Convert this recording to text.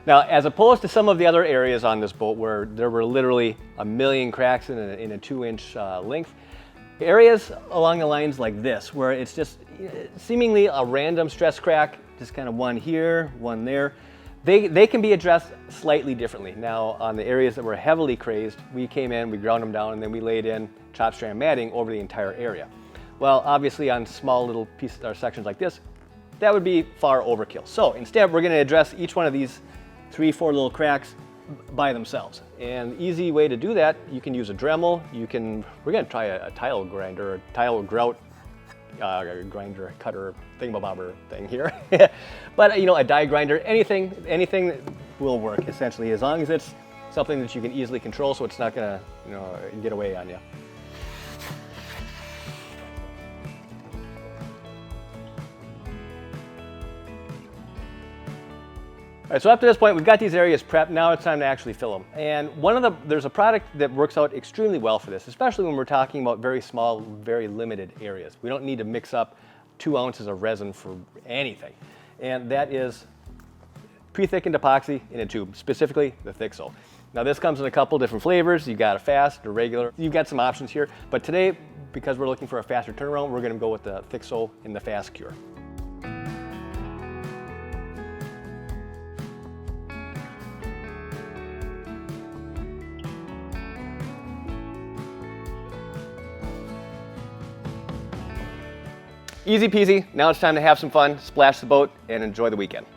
Now, as opposed to some of the other areas on this boat where there were literally a million cracks in a 2-inch length, areas along the lines like this, where it's just seemingly a random stress crack, just kind of one here, one there, they can be addressed slightly differently. Now, on the areas that were heavily crazed, we came in, we ground them down, and then we laid in chop strand matting over the entire area. Well, obviously on small little pieces or sections like this, that would be far overkill. So instead, we're going to address each one of these 3-4 little cracks by themselves. And the easy way to do that, you can use a Dremel. We're going to try a tile grinder, a tile grout grinder, cutter, thingamabobber thing here. But a die grinder, anything that will work essentially, as long as it's something that you can easily control, so it's not going to get away on you. All right, so up to this point, we've got these areas prepped. Now it's time to actually fill them. And there's a product that works out extremely well for this, especially when we're talking about very small, very limited areas. We don't need to mix up 2 ounces of resin for anything. And that is pre-thickened epoxy in a tube, specifically the Thixo. Now this comes in a couple different flavors. You've got a fast, a regular. You've got some options here. But today, because we're looking for a faster turnaround, we're gonna go with the Thixo in the fast cure. Easy peasy. Now it's time to have some fun, splash the boat, and enjoy the weekend.